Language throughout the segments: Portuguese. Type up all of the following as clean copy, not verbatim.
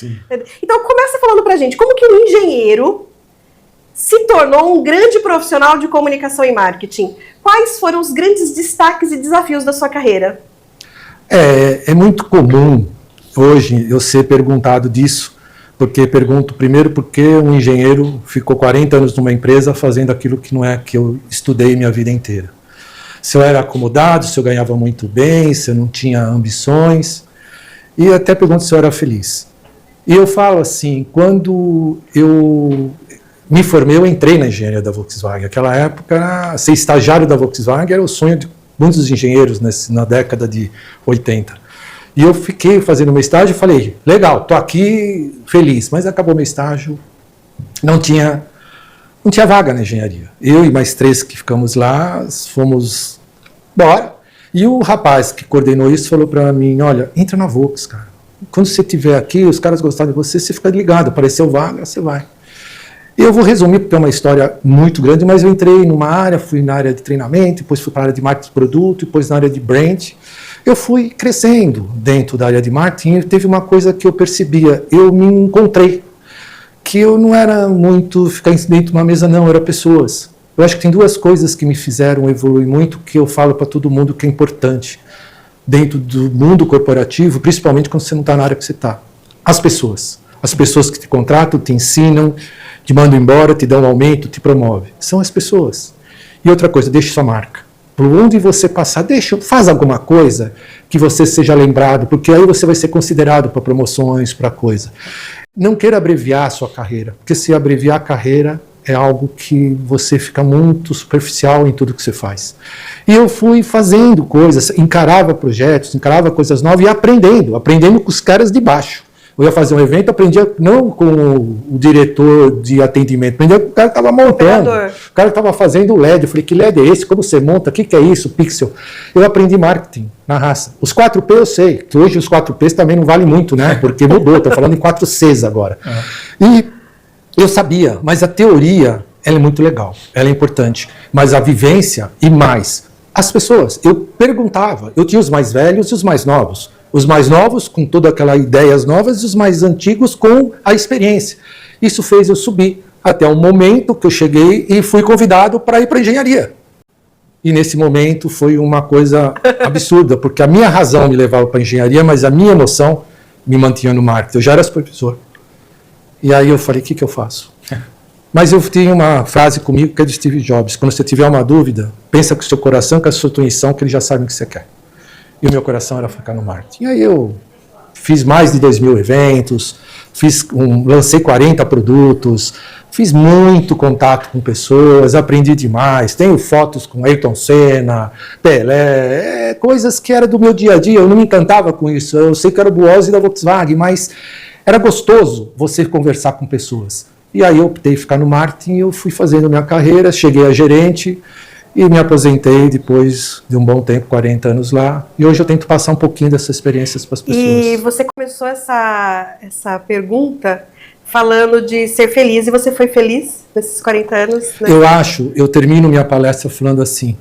Sim. Então começa falando pra gente, como que um engenheiro se tornou um grande profissional de comunicação e marketing? Quais foram os grandes destaques e desafios da sua carreira? É muito comum hoje eu ser perguntado disso, porque pergunto primeiro por que um engenheiro ficou 40 anos numa empresa fazendo aquilo que não é que eu estudei minha vida inteira. Se eu era acomodado, se eu ganhava muito bem, se eu não tinha ambições, e até pergunto se eu era feliz. E eu falo assim, quando eu me formei, eu entrei na engenharia da Volkswagen. Naquela época, ser estagiário da Volkswagen era o sonho de muitos engenheiros na década de 80. E eu fiquei fazendo meu estágio e falei, legal, estou aqui feliz, mas acabou meu estágio, não tinha vaga na engenharia. Eu e mais 3 que ficamos lá, fomos embora. E o rapaz que coordenou isso falou para mim, olha, entra na Volks, cara. Quando você estiver aqui, os caras gostarem de você, você fica ligado, apareceu vaga, você vai. Eu vou resumir porque é uma história muito grande, mas eu entrei numa área, fui na área de treinamento, depois fui para a área de marketing de produto, depois na área de brand. Eu fui crescendo dentro da área de marketing e teve uma coisa que eu percebia, eu me encontrei, que eu não era muito ficar dentro de uma mesa, não, era pessoas. Eu acho que tem 2 coisas que me fizeram evoluir muito, que eu falo para todo mundo que é importante dentro do mundo corporativo, principalmente quando você não está na área que você está. As pessoas que te contratam, te ensinam, te mandam embora, te dão um aumento, te promovem. São as pessoas. E outra coisa, deixe sua marca. Por onde você passar, faz alguma coisa que você seja lembrado, porque aí você vai ser considerado para promoções, para coisa. Não queira abreviar a sua carreira, porque se abreviar a carreira é algo que você fica muito superficial em tudo que você faz. E eu fui fazendo coisas, encarava projetos, encarava coisas novas e aprendendo com os caras de baixo. Eu ia fazer um evento, aprendia não com o diretor de atendimento, aprendia com o cara que estava montando, o cara que estava fazendo o LED. Eu falei, que LED é esse? Como você monta? O que é isso? Pixel. Eu aprendi marketing na raça. Os 4P eu sei, que hoje os 4Ps também não valem muito, né? Porque mudou, estou falando em 4Cs agora. E eu sabia, mas a teoria, ela é muito legal, ela é importante. Mas a vivência e mais, as pessoas, eu perguntava, eu tinha os mais velhos e os mais novos. Os mais novos com toda aquela ideias novas e os mais antigos com a experiência. Isso fez eu subir até um momento que eu cheguei e fui convidado para ir para a engenharia. E nesse momento foi uma coisa absurda, porque a minha razão me levava para a engenharia, mas a minha emoção me mantinha no marketing. Eu já era supervisor. E aí eu falei, o que eu faço? Mas eu tinha uma frase comigo que é de Steve Jobs, quando você tiver uma dúvida, pensa com o seu coração, com a sua intuição, que ele já sabe o que você quer. E o meu coração era ficar no marketing. E aí eu fiz mais de 2.000 eventos, lancei 40 produtos, fiz muito contato com pessoas, aprendi demais, tenho fotos com Ayrton Senna, Pelé, coisas que era do meu dia a dia, eu não me encantava com isso, eu sei que era o Buozzi da Volkswagen, mas era gostoso você conversar com pessoas. E aí eu optei ficar no marketing, eu fui fazendo minha carreira, cheguei a gerente, e me aposentei depois de um bom tempo, 40 anos lá. E hoje eu tento passar um pouquinho dessas experiências para as pessoas. E você começou essa pergunta falando de ser feliz. E você foi feliz nesses 40 anos? Né? Eu termino minha palestra falando assim.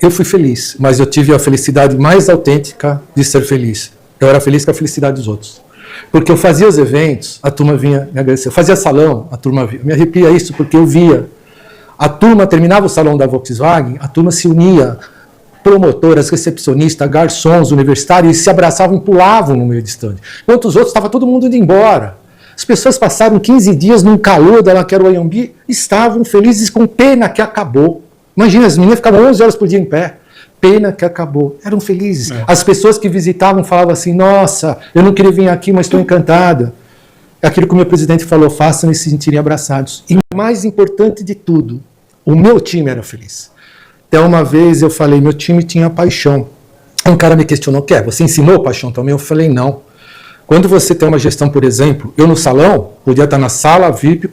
Eu fui feliz, mas eu tive a felicidade mais autêntica de ser feliz. Eu era feliz com a felicidade dos outros. Porque eu fazia os eventos, a turma vinha me agradecer. Eu fazia salão, a turma vinha. Me arrepia isso porque eu via. A turma terminava o salão da Volkswagen, a turma se unia, promotoras, recepcionistas, garçons, universitários, e se abraçavam e pulavam no meio de stand. Enquanto os outros, estava todo mundo indo embora. As pessoas passaram 15 dias num calor dela que era o Anhembi, estavam felizes com pena que acabou. Imagina, as meninas ficavam 11 horas por dia em pé. Pena que acabou. Eram felizes. As pessoas que visitavam falavam assim, nossa, eu não queria vir aqui, mas estou encantada. É aquilo que o meu presidente falou, façam eles se sentirem abraçados. E o mais importante de tudo, o meu time era feliz. Até uma vez eu falei, meu time tinha paixão. Um cara me questionou, você ensinou paixão também? Eu falei, não. Quando você tem uma gestão, por exemplo, eu no salão, podia estar na sala VIP,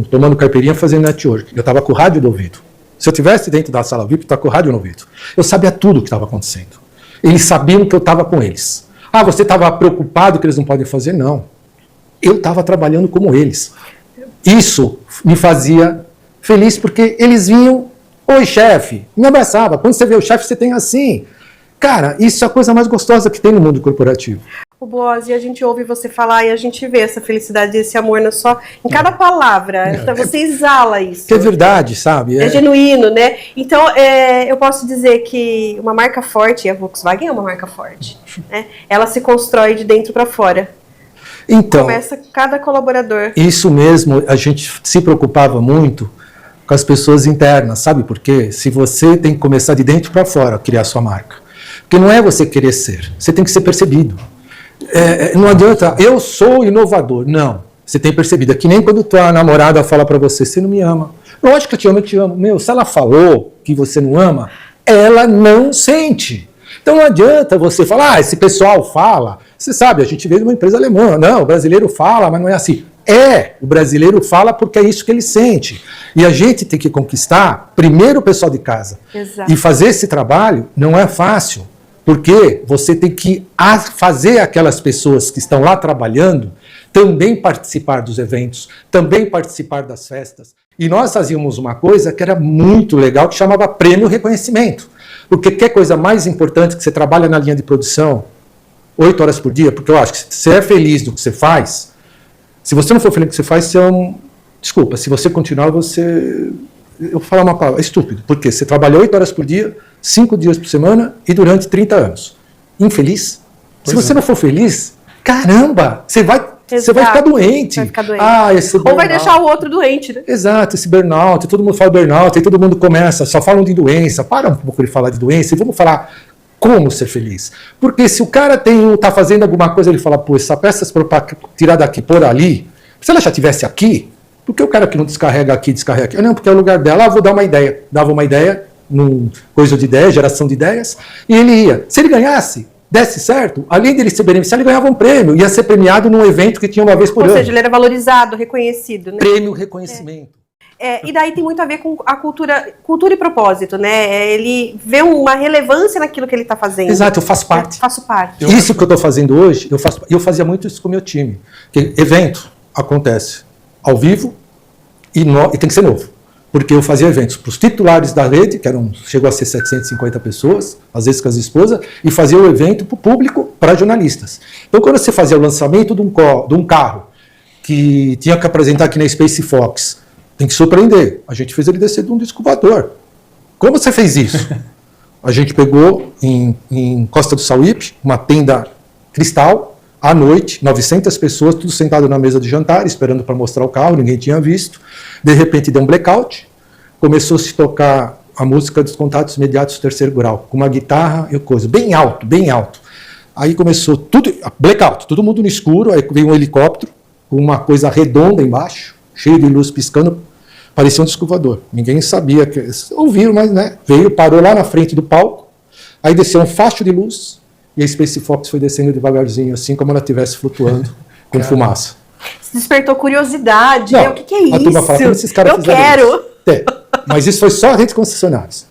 tomando caipirinha, fazendo network. Eu estava com o rádio do ouvido. Se eu estivesse dentro da sala VIP, eu estava com o rádio no ouvido. Eu sabia tudo o que estava acontecendo. Eles sabiam que eu estava com eles. Ah, você estava preocupado que eles não podem fazer? Não. Eu estava trabalhando como eles. Isso me fazia feliz porque eles vinham, oi chefe, me abraçava. Quando você vê o chefe, você tem assim. Cara, isso é a coisa mais gostosa que tem no mundo corporativo. O Boazzi, a gente ouve você falar e a gente vê essa felicidade, esse amor em cada palavra. Então você exala isso. Que é verdade, sabe? É genuíno, né? Então, eu posso dizer que uma marca forte, e a Volkswagen é uma marca forte, né? Ela se constrói de dentro para fora. Então, começa cada colaborador. Isso mesmo, a gente se preocupava muito com as pessoas internas, sabe por quê? Se você tem que começar de dentro para fora a criar sua marca. Porque não é você querer ser, você tem que ser percebido. Não adianta, eu sou inovador. Não, você tem percebido. É que nem quando tua namorada fala para você, você não me ama. Lógico que eu te amo. Meu, se ela falou que você não ama, ela não sente. Então não adianta você falar, esse pessoal fala. Você sabe, a gente veio de uma empresa alemã. Não, o brasileiro fala, mas não é assim. O brasileiro fala porque é isso que ele sente. E a gente tem que conquistar primeiro o pessoal de casa. Exato. E fazer esse trabalho não é fácil. Porque você tem que fazer aquelas pessoas que estão lá trabalhando também participar dos eventos, também participar das festas. E nós fazíamos uma coisa que era muito legal, que chamava prêmio reconhecimento. Porque quer coisa mais importante que você trabalha na linha de produção 8 horas por dia? Porque eu acho que se você é feliz do que você faz, se você não for feliz do que você faz, você é um... Desculpa, se você continuar, você... Eu vou falar uma palavra, é estúpido. Porque você trabalha 8 horas por dia, 5 dias por semana e durante 30 anos. Infeliz? Se você não for feliz, caramba, você vai ficar doente. Vai ficar doente. Ou vai deixar o outro doente, né? Exato, esse burnout, todo mundo fala burnout, e todo mundo começa, só falam de doença. Para um pouco de falar de doença e vamos falar como ser feliz. Porque se o cara tá fazendo alguma coisa, ele fala, pô, essa peça para tirar daqui, por ali, se ela já estivesse aqui, por que o cara que não descarrega aqui, descarrega aqui? Não, porque é o lugar dela, vou dar uma ideia. Dava uma ideia, coisa de ideia, geração de ideias, e ele ia. Se ele ganhasse, desse certo, além dele ser beneficiado, ele ganhava um prêmio, ia ser premiado num evento que tinha uma vez por ano. Ou seja, ele era valorizado, reconhecido, né? Prêmio, reconhecimento. E daí tem muito a ver com a cultura e propósito, né? Ele vê uma relevância naquilo que ele está fazendo. Exato, eu faço parte. Eu faço parte. Isso que eu estou fazendo hoje, eu fazia muito isso com o meu time. Porque evento acontece ao vivo e tem que ser novo. Porque eu fazia eventos para os titulares da rede, que chegou a ser 750 pessoas, às vezes com as esposas, e fazia o evento para o público, para jornalistas. Então, quando você fazia o lançamento de um carro que tinha que apresentar aqui na Space Fox, tem que surpreender. A gente fez ele descer de um disco voador. Como você fez isso? A gente pegou em Costa do Sauípe, uma tenda cristal, à noite, 900 pessoas, tudo sentado na mesa de jantar, esperando para mostrar o carro, ninguém tinha visto. De repente deu um blackout, começou a se tocar a música dos Contatos Imediatos do Terceiro Grau, com uma guitarra e coisa, bem alto, bem alto. Aí começou tudo, blackout, todo mundo no escuro, aí veio um helicóptero, com uma coisa redonda embaixo, cheio de luz piscando, parecia um disco voador. Ninguém sabia, ouviram, mas né, veio, parou lá na frente do palco, aí desceu um facho de luz, e a Space Fox foi descendo devagarzinho, assim como ela estivesse flutuando com fumaça. Despertou curiosidade. Não, O que é isso? A turma fala, como esses caras eu quero. Isso? Mas isso foi só a rede concessionários.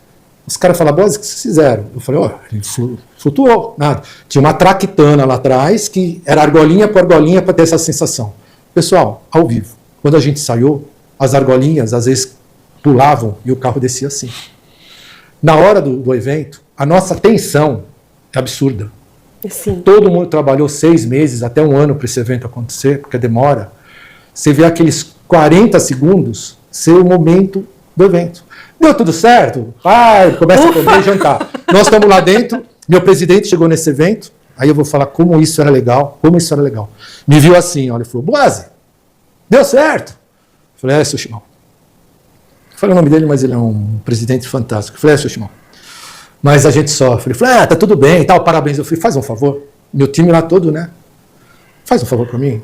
Os caras falaram, Boazzi, o que vocês fizeram? Eu falei, ele flutuou, nada. Tinha uma traquitana lá atrás, que era argolinha por argolinha para ter essa sensação. Pessoal, ao vivo, quando a gente ensaiou, as argolinhas às vezes pulavam e o carro descia assim. Na hora do evento, a nossa tensão é absurda. Sim. Todo mundo trabalhou 6 meses, até 1 ano para esse evento acontecer, porque demora. Você vê aqueles 40 segundos ser o momento do evento. Deu tudo certo? Começa a comer e jantar. Nós estamos lá dentro, meu presidente chegou nesse evento, aí eu vou falar como isso era legal, Me viu assim, olha, ele falou, Boazzi, deu certo? Eu falei, seu Chimão. Falei o nome dele, mas ele é um presidente fantástico. Eu falei, seu Chimão. Mas a gente sofre. Eu falei, tá tudo bem e tal, parabéns. Eu falei, faz um favor. Meu time lá todo, né? Faz um favor para mim.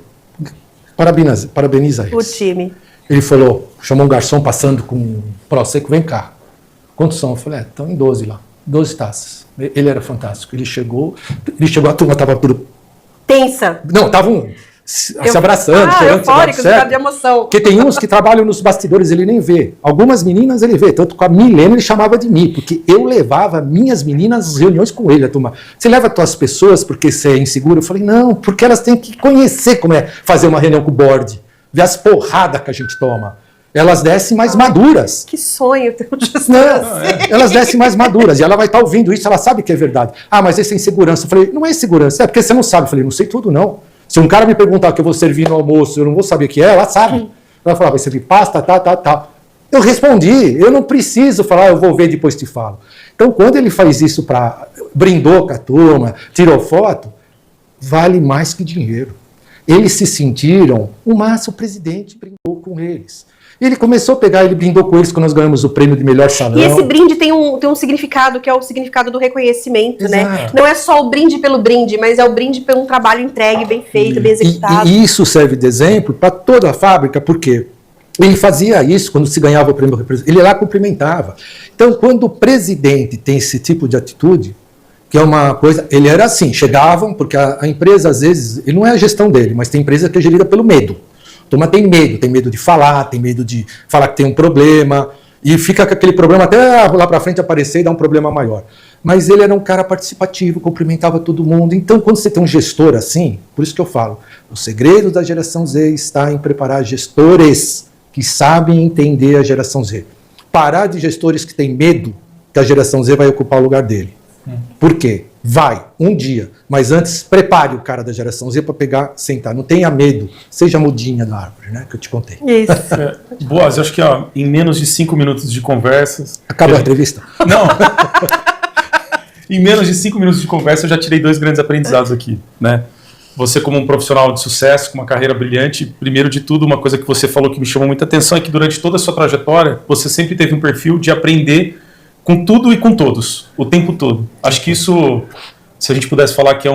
Parabeniza eles. O time. Ele falou, chamou um garçom passando com um Prosecco, vem cá. Quantos são? Eu falei, estão em 12 lá. 12 taças. Ele era fantástico. Ele chegou, a turma estava tudo... Tensa. Não, estavam se abraçando, chorando. Eufóricos, de emoção. Porque tem uns que trabalham nos bastidores, ele nem vê. Algumas meninas ele vê, tanto com a Milena ele chamava de mim, porque eu levava minhas meninas às reuniões com ele, a turma. Você leva as tuas pessoas porque você é inseguro? Eu falei, não, porque elas têm que conhecer como é fazer uma reunião com o board, ver as porradas que a gente toma. elas descem mais maduras. Que sonho ter um gestor Não, assim. elas descem mais maduras, e ela vai estar ouvindo isso, ela sabe que é verdade. Ah, mas essa é insegurança. Eu falei, não é insegurança, é porque você não sabe. Eu falei, não sei tudo, não. Se um cara me perguntar o que eu vou servir no almoço, eu não vou saber o que é, ela sabe. Ela falou, vai servir pasta, tal. Eu respondi, eu não preciso falar, eu vou ver, depois te falo. Então, quando ele faz isso brindou com a turma, tirou foto, vale mais que dinheiro. Eles se sentiram, o presidente brindou com eles. Ele começou a pegar, ele brindou com eles quando nós ganhamos o prêmio de melhor salão. E esse brinde tem um significado, que é o significado do reconhecimento, Exato. né? Não é só o brinde pelo brinde, mas é o brinde pelo trabalho entregue, bem feito, bem executado. E isso serve de exemplo para toda a fábrica, porque ele fazia isso quando se ganhava o prêmio, ele lá cumprimentava. Então, quando o presidente tem esse tipo de atitude, que é uma coisa, ele era assim, chegavam, porque a empresa às vezes, ele não é a gestão dele, mas tem empresa que é gerida pelo medo. A turma tem medo de falar, tem medo de falar que tem um problema, e fica com aquele problema até lá para frente aparecer e dar um problema maior. Mas ele era um cara participativo, cumprimentava todo mundo. Então, quando você tem um gestor assim, por isso que eu falo, o segredo da geração Z está em preparar gestores que sabem entender a geração Z. Parar de gestores que têm medo que a geração Z vai ocupar o lugar dele. Por quê? Vai, um dia. Mas antes, prepare o cara da geração Z para pegar, sentar. Não tenha medo. Seja a mudinha da árvore, né? Que eu te contei. Isso. Boas, eu acho que em menos de 5 minutos de conversas... Acabou a entrevista? Não. Em menos de 5 minutos de conversa, eu já tirei 2 grandes aprendizados aqui, né? Você, como um profissional de sucesso, com uma carreira brilhante, primeiro de tudo, uma coisa que você falou que me chamou muita atenção é que durante toda a sua trajetória, você sempre teve um perfil de aprender com tudo e com todos, o tempo todo. Acho que isso, se a gente pudesse falar que é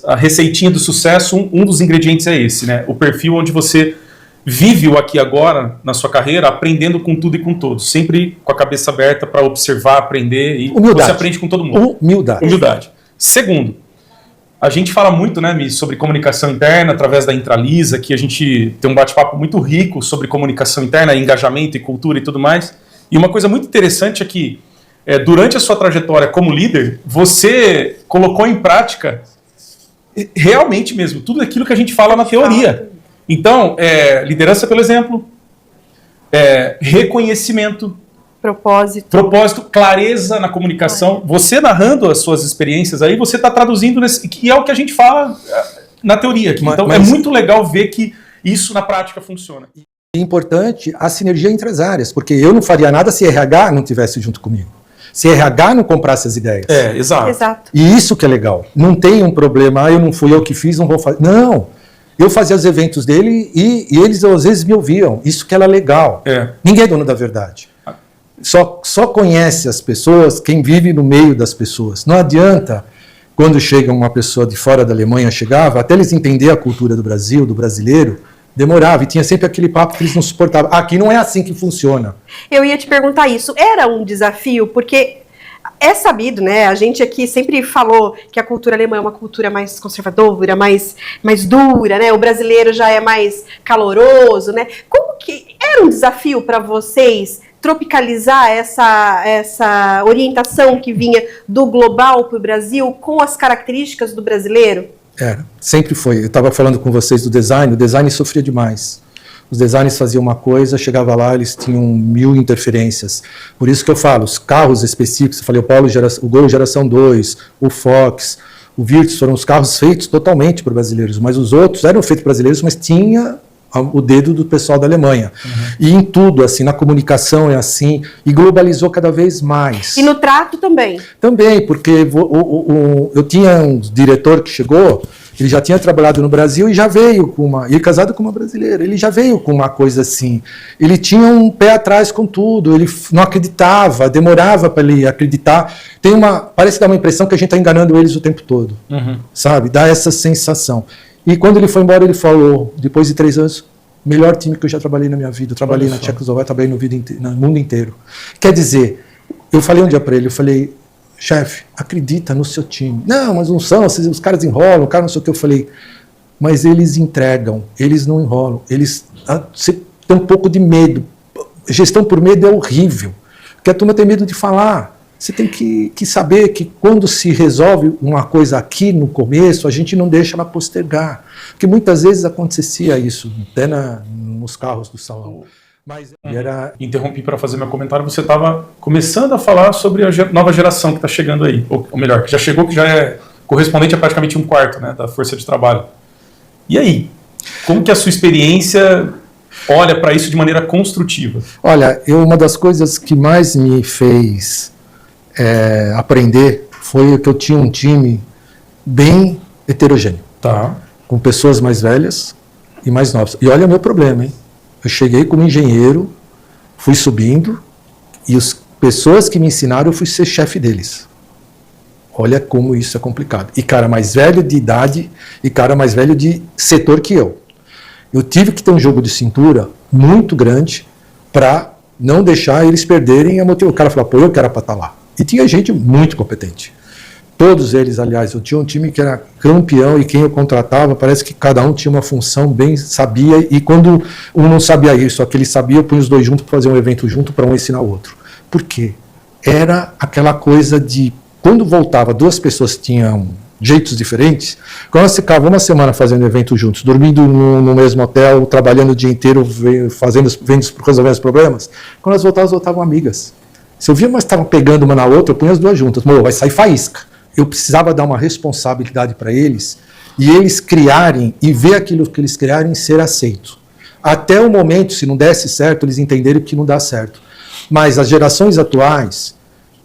a receitinha do sucesso, um dos ingredientes é esse, né? O perfil onde você vive o aqui e agora na sua carreira, aprendendo com tudo e com todos, sempre com a cabeça aberta para observar, aprender, e humildade. Você aprende com todo mundo. Humildade. Segundo, a gente fala muito, né, Mi, sobre comunicação interna através da Intralisa, que a gente tem um bate-papo muito rico sobre comunicação interna, engajamento e cultura e tudo mais. E uma coisa muito interessante é que durante a sua trajetória como líder, você colocou em prática realmente mesmo tudo aquilo que a gente fala na teoria. Então, liderança pelo exemplo, reconhecimento, propósito, clareza na comunicação. Você narrando as suas experiências aí, você está traduzindo que é o que a gente fala na teoria aqui. Então, é muito legal ver que isso na prática funciona. É importante a sinergia entre as áreas, porque eu não faria nada se RH não estivesse junto comigo. Se RH não comprasse as ideias. Exato. E isso que é legal. Não tem um problema, não fui eu que fiz, não vou fazer. Não. Eu fazia os eventos dele e eles às vezes me ouviam. Isso que era legal. Ninguém é dono da verdade. Só conhece as pessoas quem vive no meio das pessoas. Não adianta, quando chega uma pessoa de fora da Alemanha, chegava, até eles entenderem a cultura do Brasil, do brasileiro, demorava, e tinha sempre aquele papo que eles não suportavam. Aqui não é assim que funciona. Eu ia te perguntar isso. Era um desafio, porque é sabido, né? A gente aqui sempre falou que a cultura alemã é uma cultura mais conservadora, mais dura, né? O brasileiro já é mais caloroso, né? Como que era um desafio para vocês tropicalizar essa orientação que vinha do global para o Brasil com as características do brasileiro? Sempre foi. Eu estava falando com vocês do design, o design sofria demais. Os designers faziam uma coisa, chegava lá, eles tinham 1000 interferências. Por isso que eu falo, os carros específicos, eu falei o Gol Geração 2, o Fox, o Virtus, foram os carros feitos totalmente por brasileiros, mas os outros eram feitos por brasileiros, mas tinha o dedo do pessoal da Alemanha. E em tudo, assim, na comunicação é assim, e globalizou cada vez mais. E no trato também? Também, porque eu tinha um diretor que chegou, ele já tinha trabalhado no Brasil e já veio ele casado com uma brasileira, ele já veio com uma coisa assim, ele tinha um pé atrás com tudo, ele não acreditava, demorava para ele acreditar, parece dar uma impressão que a gente está enganando eles o tempo todo, sabe, dá essa sensação. E quando ele foi embora, ele falou, depois de 3 anos, melhor time que eu já trabalhei na minha vida, eu trabalhei na Tchecoslováquia, trabalhei no mundo inteiro. Quer dizer, eu falei um dia para ele, eu falei, chefe, acredita no seu time. Não, mas não são, os caras enrolam, o cara não sei o que. Eu falei, mas eles entregam, eles não enrolam, você tem um pouco de medo. Gestão por medo é horrível, porque a turma tem medo de falar. Você tem que saber que quando se resolve uma coisa aqui no começo, a gente não deixa ela postergar. Porque muitas vezes acontecia isso, até nos carros do salão. Mas era... Interrompi para fazer meu comentário, você estava começando a falar sobre a nova geração que está chegando aí, ou melhor, que já chegou, que já é correspondente a praticamente 1/4, né, da força de trabalho. E aí? Como que a sua experiência olha para isso de maneira construtiva? Olha, uma das coisas que mais me fez aprender foi que eu tinha um time bem heterogêneo. Tá. Com pessoas mais velhas e mais novas. E olha o meu problema, hein? Eu cheguei como engenheiro, fui subindo, e as pessoas que me ensinaram, eu fui ser chefe deles. Olha como isso é complicado. E cara mais velho de idade e cara mais velho de setor que eu. Eu tive que ter um jogo de cintura muito grande para não deixar eles perderem a motivação. O cara falou, pô, eu quero para estar lá. E tinha gente muito competente. Todos eles, aliás, eu tinha um time que era campeão e quem eu contratava, parece que cada um tinha uma função bem, sabia, e quando um não sabia isso, aquele sabia, eu punha os dois juntos para fazer um evento junto para um ensinar o outro. Por quê? Era aquela coisa de, quando voltava, duas pessoas que tinham jeitos diferentes, quando elas ficavam uma semana fazendo evento juntos, dormindo no mesmo hotel, trabalhando o dia inteiro, resolvendo os problemas, quando elas voltavam amigas. Se eu via umas estavam pegando uma na outra, eu punha as duas juntas, vai sair faísca. Eu precisava dar uma responsabilidade para eles e eles criarem e ver aquilo que eles criarem ser aceito. Até o momento, se não desse certo, eles entenderem que não dá certo. Mas as gerações atuais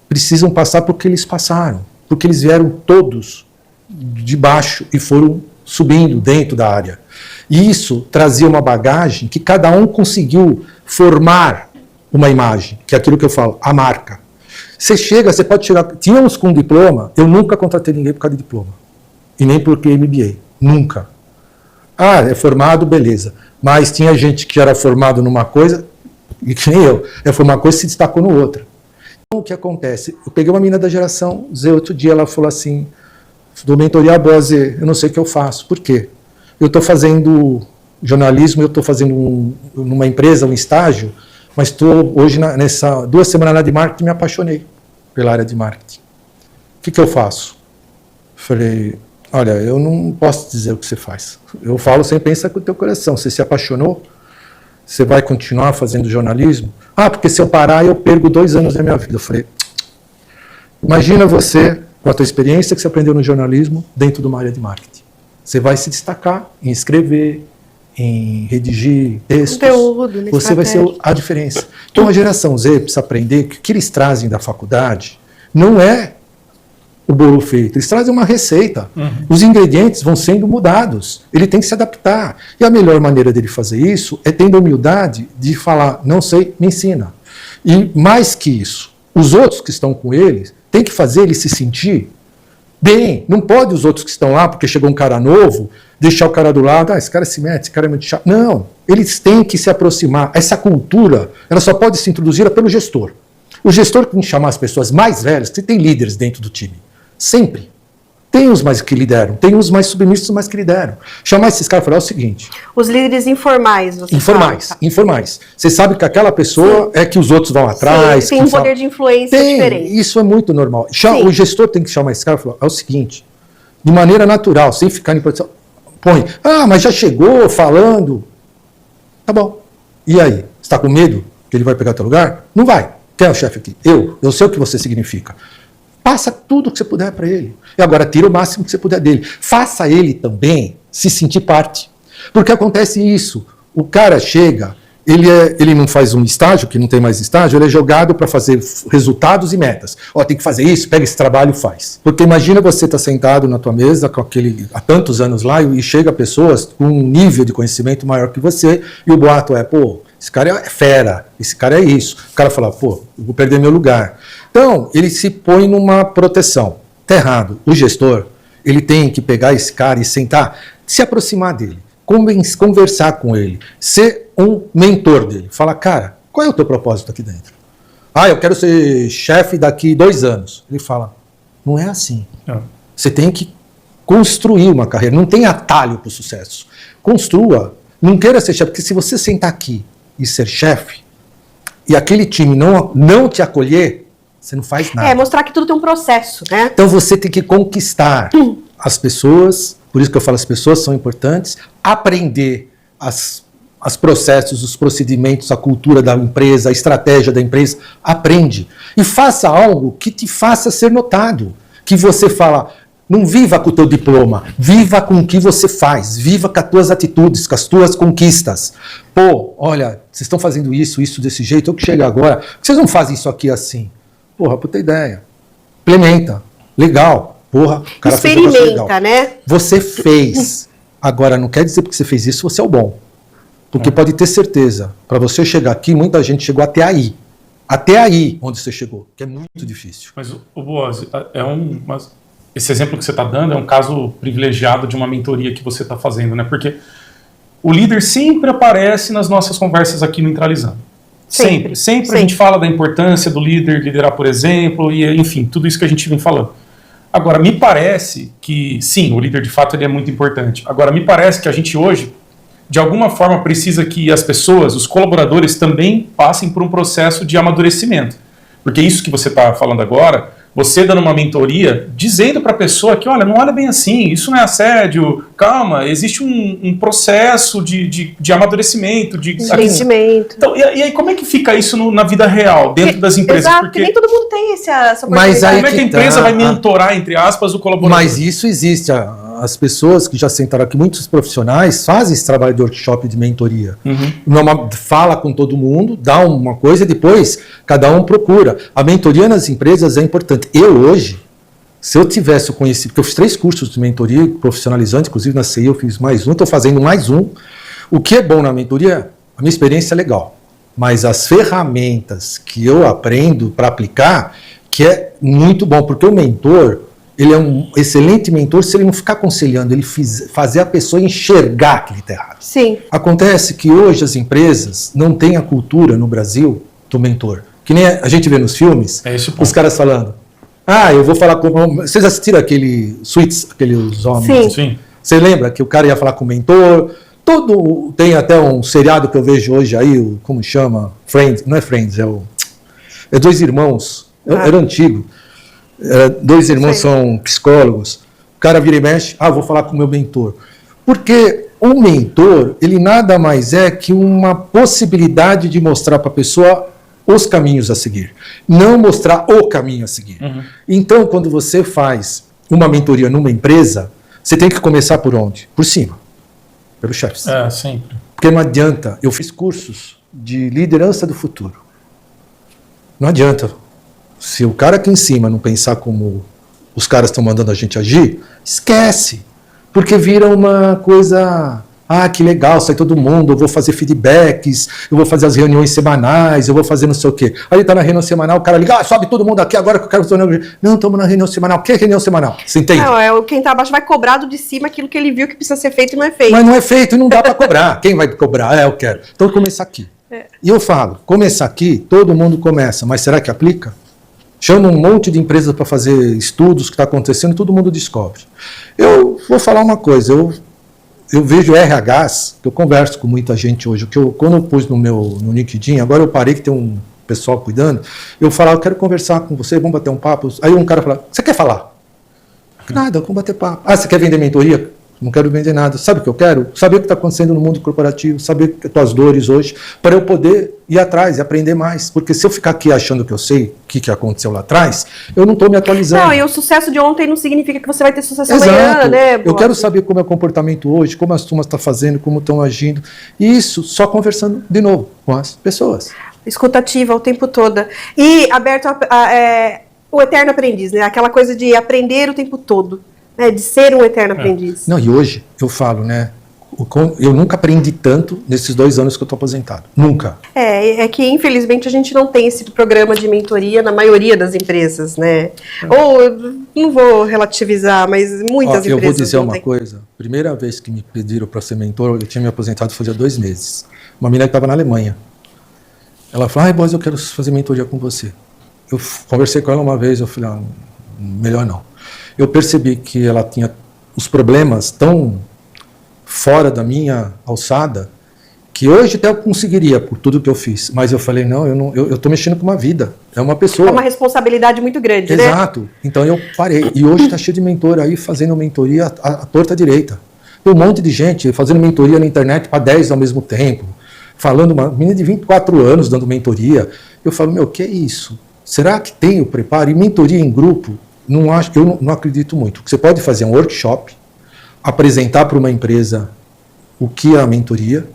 precisam passar por que eles passaram, porque eles vieram todos de baixo e foram subindo dentro da área. E isso trazia uma bagagem que cada um conseguiu formar uma imagem, que é aquilo que eu falo, a marca. Você pode chegar... Tinha uns com diploma, eu nunca contratei ninguém por causa de diploma. E nem porque MBA. Nunca. Ah, é formado, beleza. Mas tinha gente que era formado numa coisa, e que nem eu, formado uma coisa e se destacou no outra. Então, o que acontece? Eu peguei uma menina da geração Z, outro dia ela falou assim, do mentoria boa Z, eu não sei o que eu faço. Por quê? Eu estou fazendo jornalismo, eu estou fazendo numa empresa, um estágio, mas estou hoje, nessa 2 semanas de marketing, me apaixonei pela área de marketing. O que eu faço? Falei, olha, eu não posso dizer o que você faz. Eu falo sem pensar com o teu coração. Você se apaixonou? Você vai continuar fazendo jornalismo? Ah, porque se eu parar, eu perco 2 anos da minha vida. Eu falei, imagina você, com a tua experiência que você aprendeu no jornalismo, dentro de uma área de marketing. Você vai se destacar em escrever, em redigir textos, conteúdo, você vai ser a diferença. Então a geração Z precisa aprender que o que eles trazem da faculdade não é o bolo feito, eles trazem uma receita. Os ingredientes vão sendo mudados, ele tem que se adaptar. E a melhor maneira dele fazer isso é tendo a humildade de falar, não sei, me ensina. E mais que isso, os outros que estão com eles têm que fazer ele se sentir bem. Não pode os outros que estão lá, porque chegou um cara novo, deixar o cara do lado, esse cara se mete, esse cara é muito chato. Não, eles têm que se aproximar. Essa cultura, ela só pode ser introduzida pelo gestor. O gestor tem que chamar as pessoas mais velhas, que tem líderes dentro do time. Sempre. Tem os mais que lideram, tem os mais submissos, mas que lideram. Chamar esses caras e falar o seguinte... Os líderes informais, você informais, fala. Informais. Você sabe que aquela pessoa é que os outros vão atrás. Sim, tem um poder de influência diferente. Isso é muito normal. O gestor tem que chamar esse cara e falar, é o seguinte, de maneira natural, sem ficar em posição, põe, mas já chegou falando. Tá bom. E aí? Você está com medo que ele vai pegar teu lugar? Não vai. Quem é o chefe aqui? Eu sei o que você significa. Passa tudo o que você puder para ele. E agora tira o máximo que você puder dele. Faça ele também se sentir parte. Porque acontece isso. O cara chega, ele não faz um estágio, que não tem mais estágio, ele é jogado para fazer resultados e metas. Tem que fazer isso, pega esse trabalho e faz. Porque imagina você estar sentado na tua mesa com aquele, há tantos anos lá e chega pessoas com um nível de conhecimento maior que você e o boato é, esse cara é fera, esse cara é isso. O cara fala, eu vou perder meu lugar. Então, ele se põe numa proteção. Está errado. O gestor, ele tem que pegar esse cara e sentar, se aproximar dele, conversar com ele, ser um mentor dele. Fala, cara, qual é o teu propósito aqui dentro? Eu quero ser chefe daqui 2 anos. Ele fala, não é assim. Você tem que construir uma carreira, não tem atalho para o sucesso. Construa. Não queira ser chefe, porque se você sentar aqui e ser chefe, e aquele time não te acolher, você não faz nada. Mostrar que tudo tem um processo, né? Então você tem que conquistar as pessoas, por isso que eu falo, as pessoas são importantes, aprender as os processos, os procedimentos, a cultura da empresa, a estratégia da empresa, aprende. E faça algo que te faça ser notado. Que você fala, não viva com o teu diploma, viva com o que você faz, viva com as tuas atitudes, com as tuas conquistas. Pô, olha, vocês estão fazendo isso desse jeito, eu que chego agora, por que vocês não fazem isso aqui assim? Porra, puta ideia. Implementa. Legal. Porra, o cara fez um negócio legal. Experimenta, né? Você fez. Agora, não quer dizer porque você fez isso, você é o bom. Porque pode ter certeza, para você chegar aqui, muita gente chegou até aí. Até aí onde você chegou, que é muito difícil. Mas, o Boaz, esse exemplo que você está dando é um caso privilegiado de uma mentoria que você está fazendo, né? Porque o líder sempre aparece nas nossas conversas aqui no Intralizando. Sempre a gente fala da importância do líder liderar, por exemplo, e enfim, tudo isso que a gente vem falando. Agora, me parece que, sim, o líder de fato ele é muito importante. Agora, me parece que a gente hoje, de alguma forma, precisa que as pessoas, os colaboradores, também passem por um processo de amadurecimento. Porque isso que você está falando agora, você dando uma mentoria, dizendo para a pessoa que, olha, não olha bem assim, isso não é assédio, calma, existe um processo de amadurecimento, de Crescimento. Então, e aí como é que fica isso na vida real, dentro das empresas? Exato, porque nem todo mundo tem essa oportunidade. Mas aí como é que a empresa vai mentorar, entre aspas, o colaborador? Mas isso existe. As pessoas que já sentaram aqui, muitos profissionais, fazem esse trabalho de workshop de mentoria. Fala com todo mundo, dá uma coisa e depois cada um procura. A mentoria nas empresas é importante. Eu hoje, se eu tivesse o conhecimento, porque eu fiz 3 cursos de mentoria profissionalizante, inclusive na CI eu fiz mais um, estou fazendo mais um. O que é bom na mentoria, a minha experiência é legal, mas as ferramentas que eu aprendo para aplicar, que é muito bom, porque o mentor, ele é um excelente mentor se ele não ficar aconselhando, ele fazer a pessoa enxergar que ele está errado. Sim. Acontece que hoje as empresas não têm a cultura no Brasil do mentor. Que nem a gente vê nos filmes, os caras falando, eu vou falar com... Vocês assistiram aquele Suits, aqueles homens? Sim. Você lembra que o cara ia falar com o mentor? Tem até um seriado que eu vejo hoje aí, como chama? Friends, não é Friends, é Dois Irmãos, era antigo. 2 irmãos são psicólogos, o cara vira e mexe, vou falar com o meu mentor. Porque o mentor, ele nada mais é que uma possibilidade de mostrar para a pessoa os caminhos a seguir, não mostrar o caminho a seguir. Então, quando você faz uma mentoria numa empresa, você tem que começar por onde? Por cima, pelos chefes. Sempre. Porque não adianta, eu fiz cursos de liderança do futuro. Não adianta. Se o cara aqui em cima não pensar como os caras estão mandando a gente agir, esquece. Porque vira uma coisa, que legal, sai todo mundo, eu vou fazer feedbacks, eu vou fazer as reuniões semanais, eu vou fazer não sei o quê. Aí tá na reunião semanal, o cara liga, sobe todo mundo aqui agora que eu quero... Não, estamos na reunião semanal. O que é reunião semanal? Você entende? Não, quem tá abaixo vai cobrar do de cima aquilo que ele viu que precisa ser feito e não é feito. Mas não é feito e não dá para cobrar. Quem vai cobrar? Eu quero. Então começa aqui. E eu falo, começar aqui, todo mundo começa, mas será que aplica? Chama um monte de empresas para fazer estudos que está acontecendo e todo mundo descobre. Eu vou falar uma coisa, eu vejo RHs, que eu converso com muita gente hoje, quando eu pus no LinkedIn, agora eu parei que tem um pessoal cuidando, eu falava, eu quero conversar com você, vamos bater um papo. Aí um cara fala, você quer falar? Nada, vamos bater papo. Você quer vender mentoria? Não quero vender nada. Sabe o que eu quero? Saber o que está acontecendo no mundo corporativo, saber as tuas dores hoje, para eu poder ir atrás e aprender mais. Porque se eu ficar aqui achando que eu sei o que aconteceu lá atrás, eu não estou me atualizando. Não, e o sucesso de ontem não significa que você vai ter sucesso amanhã, né? Eu quero saber como é o comportamento hoje, como as turmas estão fazendo, como estão agindo. E isso só conversando de novo com as pessoas. Escutativa o tempo todo. E aberto o eterno aprendiz, né? Aquela coisa de aprender o tempo todo. De ser um eterno aprendiz. Não, e hoje eu falo, né? Eu nunca aprendi tanto nesses 2 anos que eu estou aposentado. Nunca. É que infelizmente a gente não tem esse programa de mentoria na maioria das empresas, né? Ou, não vou relativizar, mas muitas empresas. Eu vou dizer uma coisa. Primeira vez que me pediram para ser mentor, eu tinha me aposentado fazia 2 meses. Uma menina que estava na Alemanha. Ela falou, Boaz, eu quero fazer mentoria com você. Eu conversei com ela uma vez, eu falei, melhor não. Eu percebi que ela tinha os problemas tão fora da minha alçada, que hoje até eu conseguiria, por tudo que eu fiz. Mas eu falei, eu estou mexendo com uma vida, é uma pessoa. É uma responsabilidade muito grande, né? Exato. Então eu parei. E hoje está cheio de mentor aí, fazendo mentoria à torta direita. Um monte de gente fazendo mentoria na internet para 10 ao mesmo tempo, falando, uma menina de 24 anos dando mentoria. Eu falo, meu, que é isso? Será que tem o preparo? E mentoria em grupo, eu não acredito muito. Você pode fazer um workshop, apresentar para uma empresa o que é a mentoria,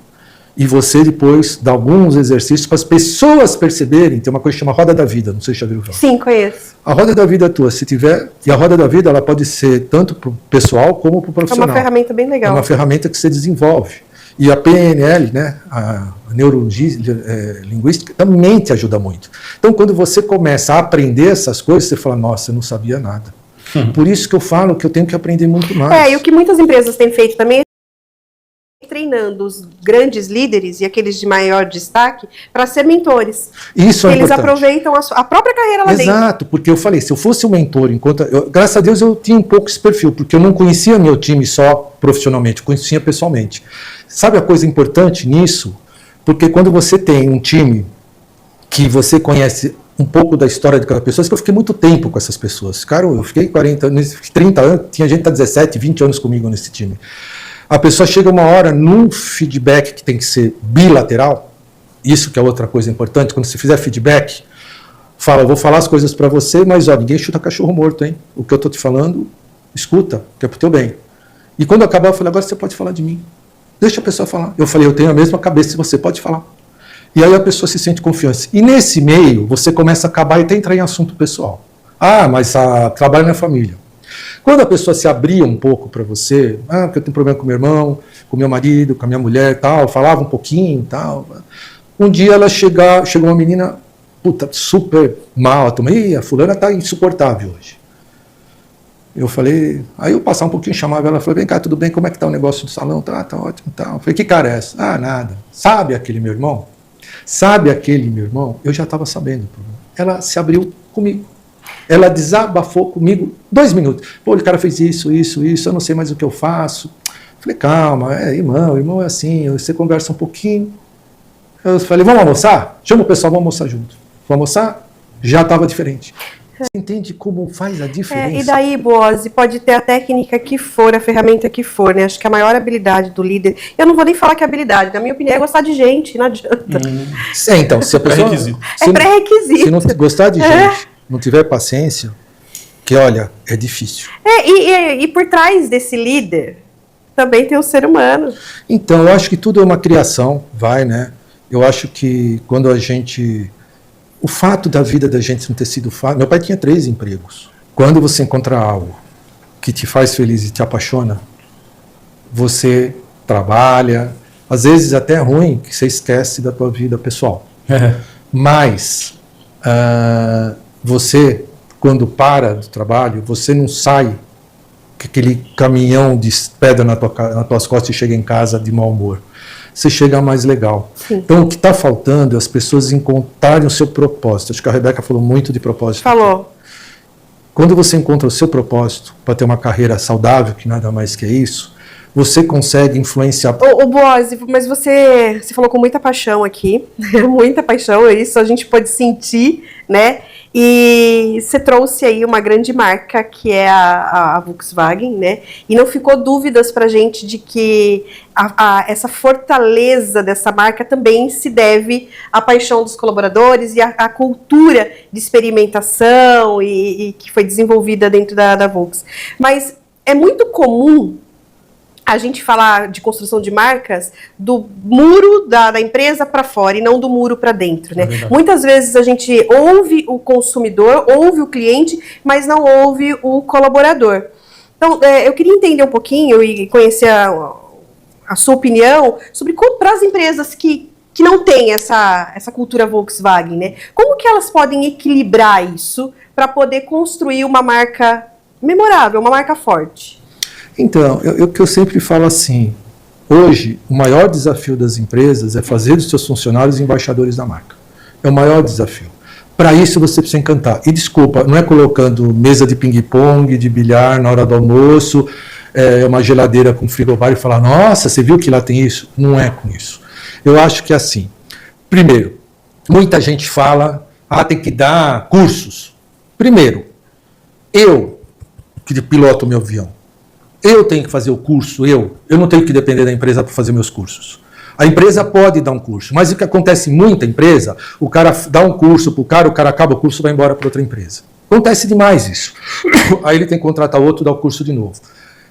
e você depois dá alguns exercícios para as pessoas perceberem. Tem uma coisa que chama roda da vida, não sei se já viu. Sim, conheço. A roda da vida é tua, se tiver, e a roda da vida ela pode ser tanto para o pessoal como para o profissional. É uma ferramenta bem legal. É uma ferramenta que você desenvolve. E a PNL, né, a neurolinguística, também te ajuda muito. Então, quando você começa a aprender essas coisas, você fala, nossa, eu não sabia nada. Por isso que eu falo que eu tenho que aprender muito mais. E o que muitas empresas têm feito também é treinando os grandes líderes e aqueles de maior destaque para ser mentores. Isso é Eles importante. aproveitam a própria carreira lá dentro. Exato, porque eu falei, se eu fosse um mentor, graças a Deus eu tinha um pouco esse perfil, porque eu não conhecia meu time só profissionalmente, eu conhecia pessoalmente. Sabe a coisa importante nisso? Porque quando você tem um time que você conhece um pouco da história de cada pessoa, que eu fiquei muito tempo com essas pessoas. Cara, eu fiquei 40 anos, 30 anos, tinha gente que está 17, 20 anos comigo nesse time. A pessoa chega uma hora num feedback que tem que ser bilateral, isso que é outra coisa importante, quando você fizer feedback, fala, eu vou falar as coisas para você, mas ó, ninguém chuta cachorro morto, hein? O que eu estou te falando, escuta, que é pro teu bem. E quando eu acabar, eu falei, agora você pode falar de mim. Deixa a pessoa falar. Eu falei, eu tenho a mesma cabeça se você pode falar. E aí a pessoa se sente confiança. E nesse meio, você começa a acabar e até entrar em assunto pessoal. Ah, mas trabalho na família. Quando a pessoa se abria um pouco para você, porque eu tenho problema com meu irmão, com meu marido, com a minha mulher, tal, falava um pouquinho, tal. Um dia ela chegou uma menina, puta, super mal, a fulana tá insuportável hoje. Eu falei, aí eu passava um pouquinho, chamava ela, falei, vem cá, tudo bem, como é que tá o negócio do salão? Tá ótimo, tal. Eu falei, que cara é essa? Ah, nada. Sabe aquele meu irmão? Eu já estava sabendo. Ela se abriu comigo. Ela desabafou comigo 2 minutos. Pô, o cara fez isso, eu não sei mais o que eu faço. Falei, calma, irmão é assim, você conversa um pouquinho. Eu falei, vamos almoçar? Chama o pessoal, vamos almoçar junto. Vamos almoçar? Já estava diferente. Você entende como faz a diferença? E daí, Boazzi, pode ter a técnica que for, a ferramenta que for, né? Acho que a maior habilidade do líder, eu não vou nem falar que é habilidade, na minha opinião é gostar de gente, não adianta. Então, se a pessoa... É pré-requisito. Se não gostar de gente, não tiver paciência, que olha, é difícil. E por trás desse líder, também tem o ser humano. Então, eu acho que tudo é uma criação, né? Eu acho que quando a gente... O fato da vida da gente não ter sido fácil... Meu pai tinha 3 empregos. Quando você encontra algo que te faz feliz e te apaixona, você trabalha, às vezes até é ruim que você esquece da tua vida pessoal. Mas você, quando para do trabalho, você não sai com aquele caminhão de pedra nas tuas costas e chega em casa de mau humor. Você chega mais legal. Sim. Então, o que está faltando é as pessoas encontrarem o seu propósito. Acho que a Rebeca falou muito de propósito. Falou. Aqui. Quando você encontra o seu propósito para ter uma carreira saudável, que nada mais que é isso, você consegue influenciar. Ô Boazzi, mas você falou com muita paixão aqui, muita paixão, isso a gente pode sentir, né? E você trouxe aí uma grande marca, que é a Volkswagen, né? E não ficou dúvidas pra gente de que essa fortaleza dessa marca também se deve à paixão dos colaboradores e à cultura de experimentação e que foi desenvolvida dentro da Volks. Mas é muito comum a gente falar de construção de marcas do muro da empresa para fora e não do muro para dentro, né? Muitas vezes a gente ouve o consumidor, ouve o cliente, mas não ouve o colaborador. Então, eu queria entender um pouquinho e conhecer a sua opinião sobre como para as empresas que não têm essa cultura Volkswagen, né? Como que elas podem equilibrar isso para poder construir uma marca memorável, uma marca forte? Então, o que eu sempre falo assim, hoje o maior desafio das empresas é fazer dos seus funcionários embaixadores da marca. É o maior desafio. Para isso você precisa encantar. E desculpa, não é colocando mesa de ping-pong, de bilhar na hora do almoço, uma geladeira com frigobar e falar, nossa, você viu que lá tem isso? Não é com isso. Eu acho que é assim. Primeiro, muita gente fala, tem que dar cursos. Primeiro, eu, que piloto meu avião, eu tenho que fazer o curso, eu não tenho que depender da empresa para fazer meus cursos. A empresa pode dar um curso, mas o que acontece em muita empresa, o cara dá um curso para o cara acaba o curso e vai embora para outra empresa. Acontece demais isso. Aí ele tem que contratar outro, dar o curso de novo.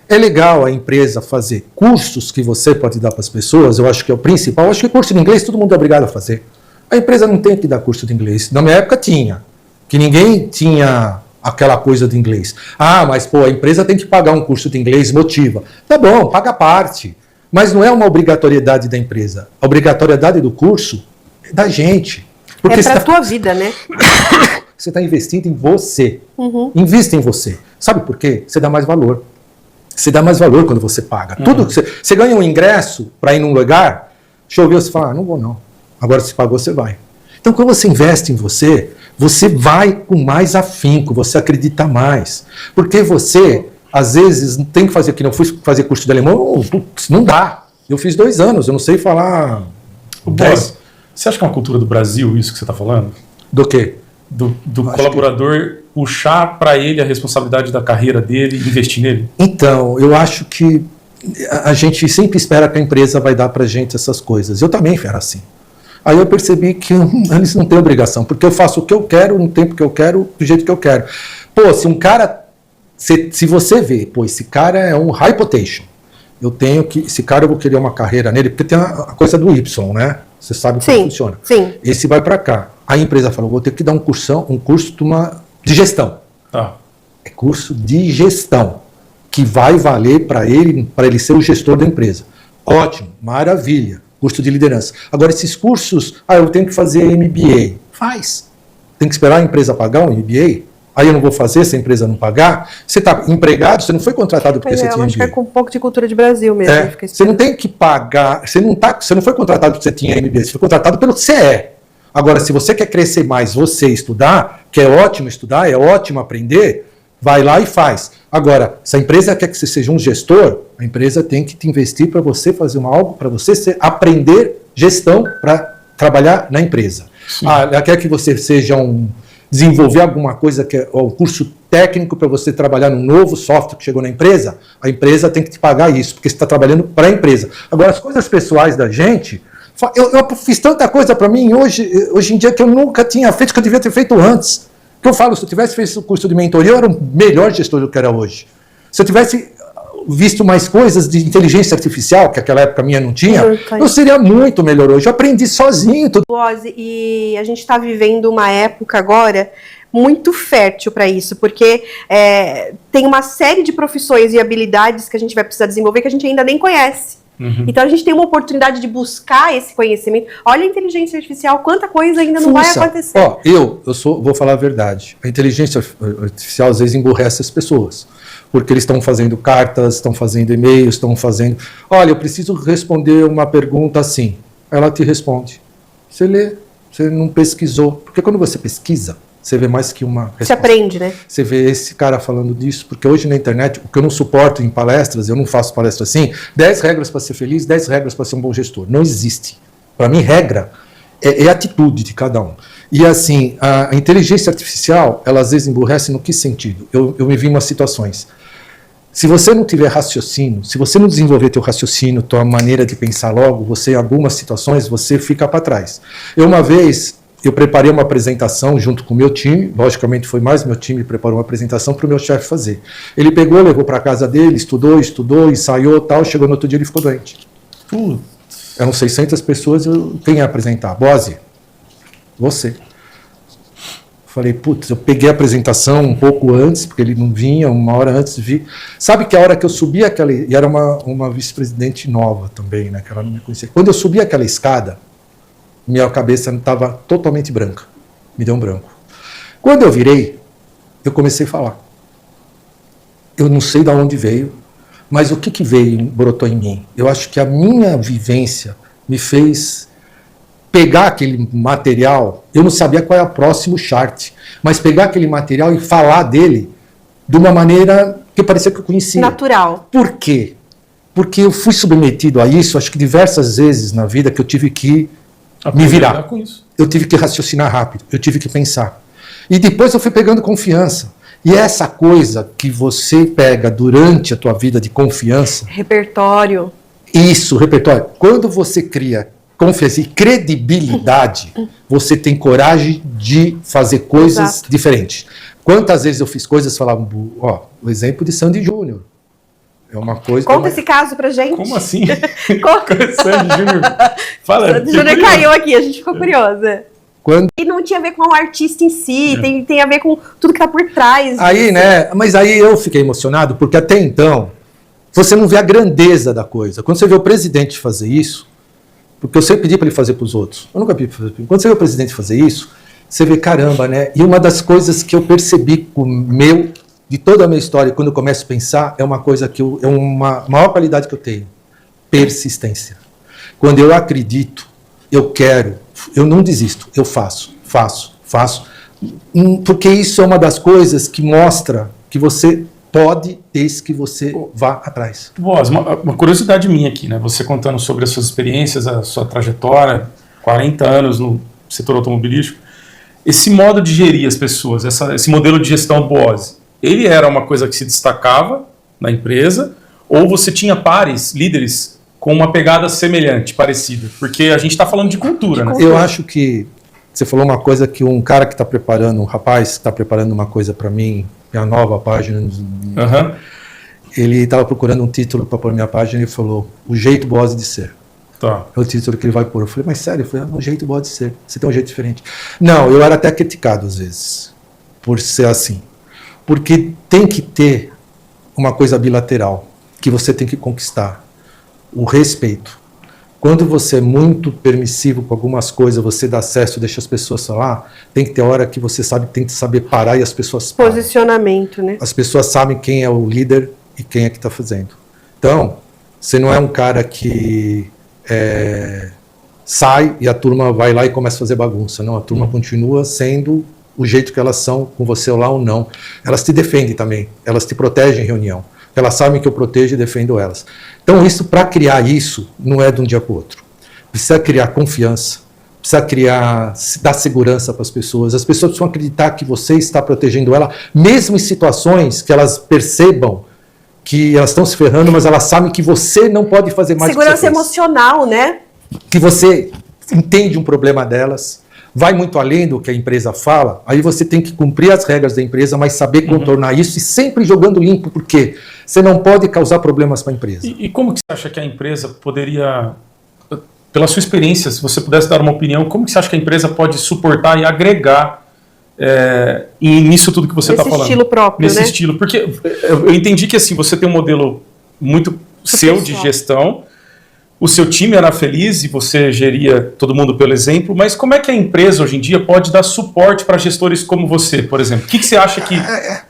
É legal a empresa fazer cursos que você pode dar para as pessoas, eu acho que é o principal. Eu acho que curso de inglês todo mundo é obrigado a fazer. A empresa não tem que dar curso de inglês. Na minha época tinha, que ninguém tinha aquela coisa de inglês. Ah, mas pô, a empresa tem que pagar um curso de inglês, motiva. Tá bom, paga parte. Mas não é uma obrigatoriedade da empresa. A obrigatoriedade do curso é da gente. Porque é para a tua vida, né? Você está investindo em você. Invista em você. Sabe por quê? Você dá mais valor. Você dá mais valor quando você paga. Tudo que você ganha um ingresso para ir num lugar, choveu, você fala, não vou não. Agora se pagou, você vai. Então quando você investe em você, você vai com mais afinco, você acredita mais. Porque você, às vezes, tem que fazer, que não fui fazer curso de alemão, não dá. Eu fiz 2 anos, eu não sei falar 10. Você acha que é uma cultura do Brasil isso que você está falando? Do quê? Do colaborador puxar para ele a responsabilidade da carreira dele e investir nele? Então, eu acho que a gente sempre espera que a empresa vai dar para a gente essas coisas. Eu também era assim. Aí eu percebi que eles não têm obrigação, porque eu faço o que eu quero, no tempo que eu quero, do jeito que eu quero. Pô, se um cara... Se você vê, pô, esse cara é um high potential, eu tenho que... Esse cara eu vou querer uma carreira nele, porque tem a coisa do Y, né? Você sabe como funciona. Sim. Esse vai para cá. A empresa falou, vou ter que dar um curso de gestão. É curso de gestão, que vai valer para ele ser o gestor da empresa. Ótimo, maravilha. Curso de liderança. Agora, esses cursos, eu tenho que fazer MBA. Faz. Tem que esperar a empresa pagar um MBA? Aí eu não vou fazer se a empresa não pagar? Você está empregado, você não foi contratado porque você tinha MBA. Eu acho que é com um pouco de cultura de Brasil mesmo. Você não tem que pagar, você não foi contratado porque você tinha MBA, você foi contratado pelo que você é. Agora, se você quer crescer mais, você estudar, que é ótimo estudar, é ótimo aprender, vai lá e faz. Agora, se a empresa quer que você seja um gestor, a empresa tem que te investir para você fazer algo, para você aprender gestão para trabalhar na empresa. Ela quer que você seja desenvolver alguma coisa que é um curso técnico para você trabalhar num novo software que chegou na empresa, a empresa tem que te pagar isso, porque você está trabalhando para a empresa. Agora, as coisas pessoais da gente, eu fiz tanta coisa para mim hoje em dia que eu nunca tinha feito, que eu devia ter feito antes. Que eu falo, se eu tivesse feito o curso de mentoria, eu era o melhor gestor do que era hoje. Se eu tivesse visto mais coisas de inteligência artificial, que naquela época minha não tinha, eu seria muito melhor hoje. Eu aprendi sozinho tudo. E a gente está vivendo uma época agora muito fértil para isso, porque tem uma série de profissões e habilidades que a gente vai precisar desenvolver que a gente ainda nem conhece. Então a gente tem uma oportunidade de buscar esse conhecimento. Olha a inteligência artificial, quanta coisa ainda não vai acontecer. Vou falar a verdade. A inteligência artificial às vezes emburrece as pessoas, porque eles estão fazendo cartas, estão fazendo e-mails, estão fazendo... Olha, eu preciso responder uma pergunta assim. Ela te responde. Você lê, você não pesquisou. Porque quando você pesquisa, você vê mais que uma resposta. Você aprende, né? Você vê esse cara falando disso, porque hoje na internet, o que eu não suporto em palestras, eu não faço palestra assim, 10 regras para ser feliz, 10 regras para ser um bom gestor. Não existe. Para mim, regra é atitude de cada um. E assim, a inteligência artificial, ela às vezes emburrece no que sentido? Eu me vi em umas situações. Se você não tiver raciocínio, se você não desenvolver teu raciocínio, tua maneira de pensar logo, você em algumas situações, você fica para trás. Uma vez... Eu preparei uma apresentação junto com o meu time, logicamente foi mais meu time que preparou uma apresentação para o meu chefe fazer. Ele pegou, levou para a casa dele, estudou, ensaiou, tal, chegou no outro dia e ele ficou doente. Eram 600 pessoas, quem ia apresentar? Bose, você. Falei, eu peguei a apresentação um pouco antes, porque ele não vinha, uma hora antes vi. Sabe que a hora que eu subi aquela... E era uma vice-presidente nova também, né, que ela não me conhecia. Quando eu subi aquela escada, minha cabeça estava totalmente branca. Me deu um branco. Quando eu virei, eu comecei a falar. Eu não sei de onde veio, mas o que veio, brotou em mim. Eu acho que a minha vivência me fez pegar aquele material, eu não sabia qual era o próximo chart, mas pegar aquele material e falar dele de uma maneira que parecia que eu conhecia. Natural. Por quê? Porque eu fui submetido a isso, acho que diversas vezes na vida que eu tive que me virar. Com isso. Eu tive que raciocinar rápido, eu tive que pensar. E depois eu fui pegando confiança. E essa coisa que você pega durante a tua vida de confiança, Repertório. isso, repertório, quando você cria confiança e credibilidade, você tem coragem de fazer coisas Exato. diferentes. Quantas vezes eu fiz coisas e falava, ó, o exemplo de Sandy Júnior. É uma coisa... Conta esse caso pra gente. Como assim? Conta. Sandy Júnior. Fala. Sandy Júnior caiu aqui, a gente ficou curiosa. Quando... E não tinha a ver com o artista em si, tem a ver com tudo que tá por trás. Aí, disso. né? Mas aí eu fiquei emocionado, porque até então, você não vê a grandeza da coisa. Quando você vê o presidente fazer isso, porque eu sempre pedi para ele fazer para os outros. Eu nunca pedi para fazer. Quando você vê o presidente fazer isso, você vê, caramba, né? E uma das coisas que eu percebi de toda a minha história, quando eu começo a pensar, é uma coisa que é uma maior qualidade que eu tenho. Persistência. Quando eu acredito, eu quero, eu não desisto, eu faço. Porque isso é uma das coisas que mostra que você pode, desde que você vá atrás. Boas, uma curiosidade minha aqui, né? Você contando sobre as suas experiências, a sua trajetória, 40 anos no setor automobilístico, esse modo de gerir as pessoas, esse modelo de gestão Boas, ele era uma coisa que se destacava na empresa, ou você tinha pares, líderes, com uma pegada semelhante, parecida? Porque a gente está falando de cultura, né? Eu acho que você falou uma coisa que um cara que está preparando, um rapaz que está preparando uma coisa para mim, minha nova página, ele estava procurando um título para pôr minha página e ele falou, o jeito Boas de ser. Tá. É o título que ele vai pôr. Eu falei, mas sério? Eu falei, um jeito Boas de ser. Você tem um jeito diferente. Não, eu era até criticado às vezes, por ser assim. Porque tem que ter uma coisa bilateral, que você tem que conquistar. O respeito. Quando você é muito permissivo com algumas coisas, você dá acesso, deixa as pessoas falar, tem que ter hora que você tem que saber parar e as pessoas param. Posicionamento, né? As pessoas sabem quem é o líder e quem é que está fazendo. Então, você não é um cara que sai e a turma vai lá e começa a fazer bagunça. Não, a turma continua sendo o jeito que elas são, com você lá ou não. Elas te defendem também, elas te protegem em reunião. Elas sabem que eu protejo e defendo elas. Então, para criar isso, não é de um dia para o outro. Precisa criar confiança, precisa dar segurança para as pessoas. As pessoas precisam acreditar que você está protegendo ela, mesmo em situações que elas percebam que elas estão se ferrando, mas elas sabem que você não pode fazer mais. Segurança emocional, né? Que você entende um problema delas, vai muito além do que a empresa fala, aí você tem que cumprir as regras da empresa, mas saber contornar isso e sempre jogando limpo, porque você não pode causar problemas para a empresa. E como que você acha que a empresa poderia, pela sua experiência, se você pudesse dar uma opinião, como que você acha que a empresa pode suportar e agregar nisso tudo que você está falando? Nesse estilo próprio, Nesse né? estilo, porque eu entendi que assim, você tem um modelo muito seu de gestão, o seu time era feliz e você geria todo mundo pelo exemplo, mas como é que a empresa hoje em dia pode dar suporte para gestores como você, por exemplo? O que você acha que...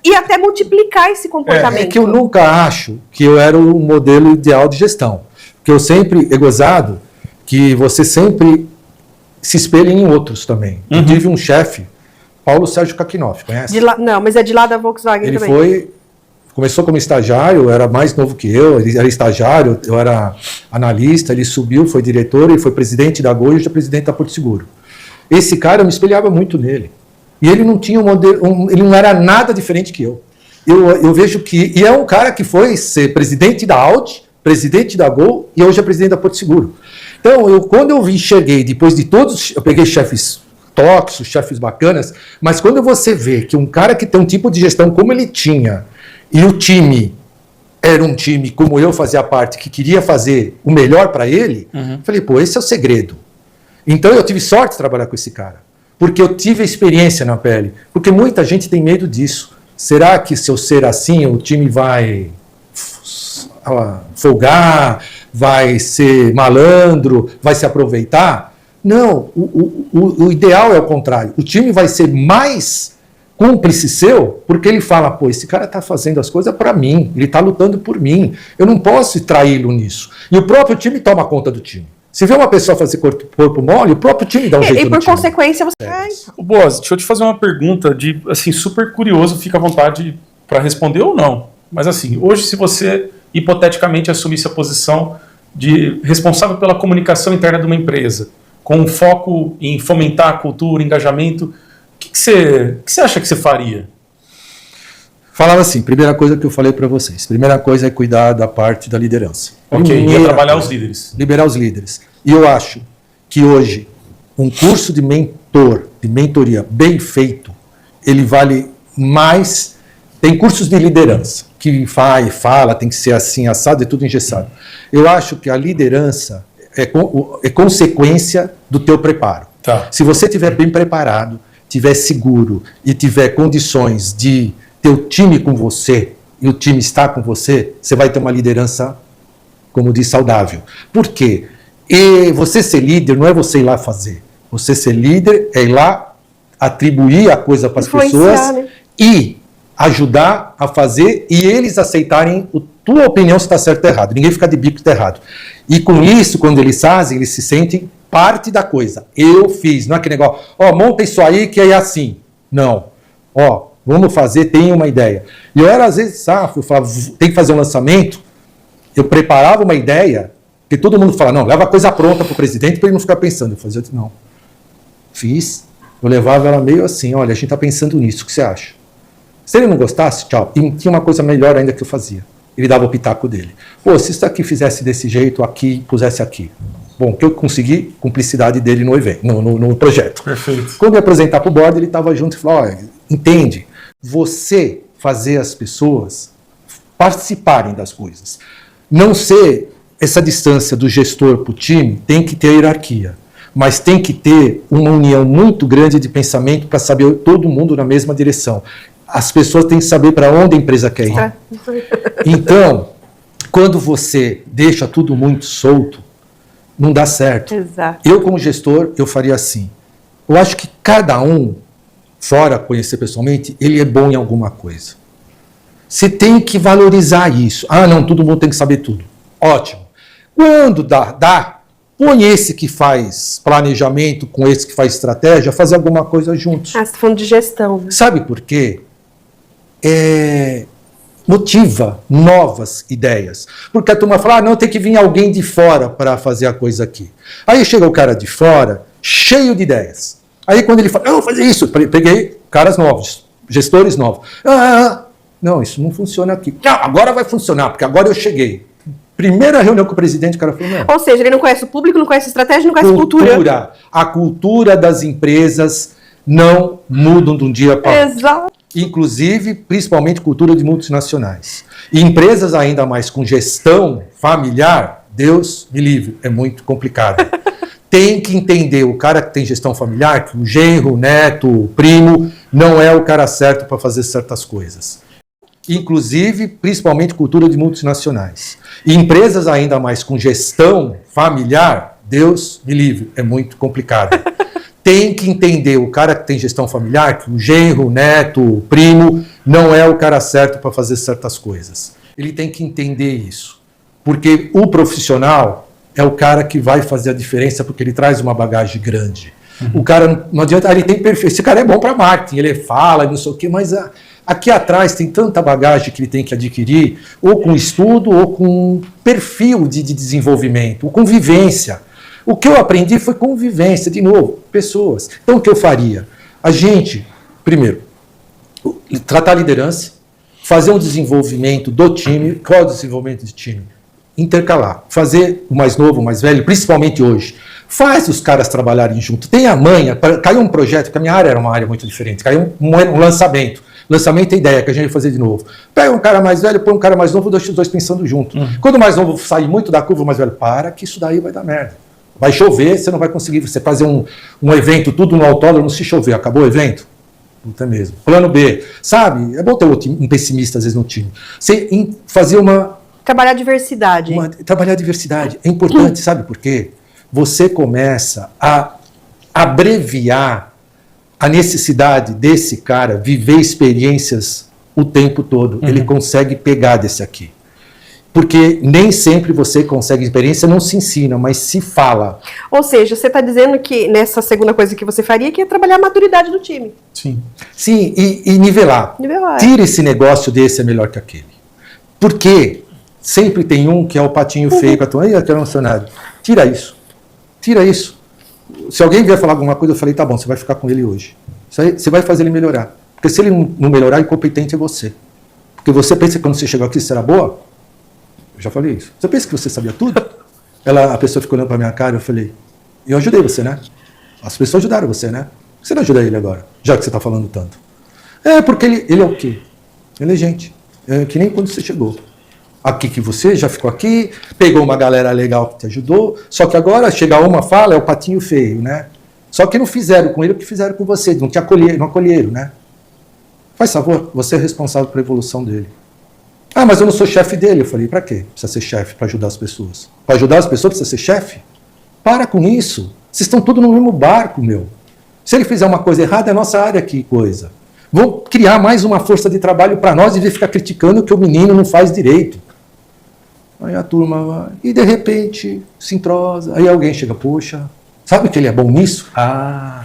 E até multiplicar esse comportamento. É que eu nunca acho que eu era o modelo ideal de gestão. Porque eu sempre, é gozado, que você sempre se espelha em outros também. Eu tive um chefe, Paulo Sérgio Kakinoff, conhece? Não, mas é de lá da Volkswagen Ele também. Começou como estagiário, era mais novo que eu, ele era estagiário, eu era analista, ele subiu, foi diretor, ele foi presidente da Gol e hoje é presidente da Porto Seguro. Esse cara, eu me espelhava muito nele. E ele não tinha um modelo, ele não era nada diferente que eu. Eu vejo que... E é um cara que foi ser presidente da Audi, presidente da Gol e hoje é presidente da Porto Seguro. Então, quando eu enxerguei, depois de todos, eu peguei chefes tóxicos, chefes bacanas, mas quando você vê que um cara que tem um tipo de gestão como ele tinha, e o time era um time, como eu fazia parte, que queria fazer o melhor para ele, falei, pô, esse é o segredo. Então eu tive sorte de trabalhar com esse cara, porque eu tive experiência na pele, porque muita gente tem medo disso. Será que se eu ser assim, o time vai folgar, vai ser malandro, vai se aproveitar? Não, o ideal é o contrário. O time vai ser mais cúmplice seu, porque ele fala, pô, esse cara está fazendo as coisas para mim, ele está lutando por mim, eu não posso traí-lo nisso. E o próprio time toma conta do time. Se vê uma pessoa fazer corpo mole, o próprio time dá um jeito no time. E por consequência você... Boas, deixa eu te fazer uma pergunta de, assim, super curioso, fica à vontade para responder ou não. Mas assim, hoje se você hipoteticamente assumisse a posição de responsável pela comunicação interna de uma empresa, com um foco em fomentar a cultura, engajamento, o que você acha que você faria? Falava assim, primeira coisa que eu falei para vocês, primeira coisa é cuidar da parte da liderança. Ok, ia trabalhar os líderes. Liberar os líderes. E eu acho que hoje, um curso de mentoria bem feito, ele vale mais. Tem cursos de liderança, que fala, tem que ser assim, assado, é tudo engessado. Eu acho que a liderança é consequência do teu preparo. Tá. Se você estiver bem preparado, estiver seguro e tiver condições de ter o time com você, e o time está com você, você vai ter uma liderança, como diz, saudável. Por quê? E você ser líder não é você ir lá fazer. Você ser líder é ir lá atribuir a coisa para as pessoas, né? E ajudar a fazer e eles aceitarem a tua opinião se está certo ou errado. Ninguém fica de bico se está errado. E com isso, quando eles fazem, eles se sentem parte da coisa. Eu fiz, não é aquele negócio, monta isso aí que é assim. Não. Vamos fazer, tem uma ideia. E eu era às vezes eu falava, tem que fazer um lançamento, eu preparava uma ideia, porque todo mundo fala, não, leva a coisa pronta para o presidente para ele não ficar pensando. Eu fazia, não. Fiz, eu levava ela meio assim, olha, a gente está pensando nisso, o que você acha? Se ele não gostasse, tchau. E tinha uma coisa melhor ainda que eu fazia. Ele dava o pitaco dele. Se isso aqui fizesse desse jeito, aqui, pusesse aqui. Bom, que eu consegui cumplicidade dele no evento, no projeto. Perfeito. Quando eu ia apresentar para o board, ele estava junto e falou, olha, entende, você fazer as pessoas participarem das coisas. Não ser essa distância do gestor para o time, tem que ter hierarquia. Mas tem que ter uma união muito grande de pensamento para saber todo mundo na mesma direção. As pessoas têm que saber para onde a empresa quer ir. Então, quando você deixa tudo muito solto, não dá certo. Exato. Eu, como gestor, eu faria assim. Eu acho que cada um, fora conhecer pessoalmente, ele é bom em alguma coisa. Você tem que valorizar isso. Não, todo mundo tem que saber tudo. Ótimo. Quando dá, põe esse que faz planejamento com esse que faz estratégia, fazer alguma coisa juntos. Você está falando de gestão. Né? Sabe por quê? Motiva novas ideias. Porque a turma fala, não, tem que vir alguém de fora para fazer a coisa aqui. Aí chega o cara de fora, cheio de ideias. Aí quando ele fala, eu vou fazer isso, peguei caras novos, gestores novos. Não, isso não funciona aqui. Não, agora vai funcionar, porque agora eu cheguei. Primeira reunião com o presidente, o cara falou, não. Ou seja, ele não conhece o público, não conhece a estratégia, não conhece a cultura. A cultura das empresas não mudam de um dia para outro. Exato. Inclusive, principalmente cultura de multinacionais. E empresas ainda mais com gestão familiar, Deus me livre, é muito complicado. Tem que entender, o cara que tem gestão familiar, que o genro, o neto, o primo, não é o cara certo para fazer certas coisas. Inclusive, principalmente cultura de multinacionais. E empresas ainda mais com gestão familiar, Deus me livre, é muito complicado. Tem que entender, o cara que tem gestão familiar, que o genro, o neto, o primo, não é o cara certo para fazer certas coisas. Ele tem que entender isso. Porque o profissional é o cara que vai fazer a diferença, porque ele traz uma bagagem grande. O cara, não adianta, ele tem perfil, esse cara é bom para marketing, ele fala, não sei o quê, mas aqui atrás tem tanta bagagem que ele tem que adquirir, ou com estudo, ou com perfil de desenvolvimento, ou com vivência. O que eu aprendi foi convivência, de novo, pessoas. Então, o que eu faria? A gente, primeiro, tratar a liderança, fazer um desenvolvimento do time. Qual é o desenvolvimento de time? Intercalar. Fazer o mais novo, o mais velho, principalmente hoje. Faz os caras trabalharem junto. Tem a manha. Caiu um projeto, que a minha área era uma área muito diferente. Caiu um lançamento. Lançamento é ideia, que a gente vai fazer de novo. Pega um cara mais velho, põe um cara mais novo, deixa os dois pensando junto. Quando o mais novo sair muito da curva, o mais velho, que isso daí vai dar merda. Vai chover, você não vai conseguir você fazer um evento, tudo no autódromo, se chover, acabou o evento? Puta mesmo. Plano B. Sabe, é bom ter um pessimista às vezes no time. Você fazer trabalhar a diversidade. Trabalhar a diversidade. É importante, sabe por quê? Você começa a abreviar a necessidade desse cara viver experiências o tempo todo. Ele consegue pegar desse aqui. Porque nem sempre você consegue experiência, não se ensina, mas se fala. Ou seja, você está dizendo que nessa segunda coisa que você faria, que é trabalhar a maturidade do time. Sim. Sim, e nivelar. Tira esse negócio desse é melhor que aquele. Porque sempre tem um que é o patinho feio para tu. Aí, aquele funcionário. Tira isso. Tira isso. Se alguém vier falar alguma coisa, eu falei, tá bom, você vai ficar com ele hoje. Isso aí, você vai fazer ele melhorar. Porque se ele não melhorar, incompetente é você. Porque você pensa que quando você chegou aqui você era boa? Eu já falei isso. Você pensa que você sabia tudo? A pessoa ficou olhando para minha cara e eu falei, eu ajudei você, né? As pessoas ajudaram você, né? Por que você não ajuda ele agora? Já que você está falando tanto. Porque ele é o quê? Ele é gente. É que nem quando você chegou. Aqui que você já ficou aqui, pegou uma galera legal que te ajudou, só que agora chega uma fala, é o patinho feio, né? Só que não fizeram com ele o que fizeram com você, não te acolheram, não acolheram, né? Faz favor, você é responsável pela evolução dele. Ah, mas eu não sou chefe dele. Eu falei, para quê? Precisa ser chefe para ajudar as pessoas. Para ajudar as pessoas precisa ser chefe? Para com isso. Vocês estão todos no mesmo barco, meu. Se ele fizer uma coisa errada, é nossa área que coisa. Vão criar mais uma força de trabalho para nós e ficar criticando que o menino não faz direito. Aí a turma vai, e de repente se entrosa. Aí alguém chega, poxa, sabe que ele é bom nisso? Ah,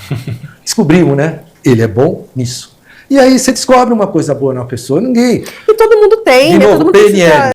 descobrimos, né? Ele é bom nisso. E aí você descobre uma coisa boa na pessoa, ninguém. E todo mundo tem, De né? novo, Todo mundo PNL. precisa...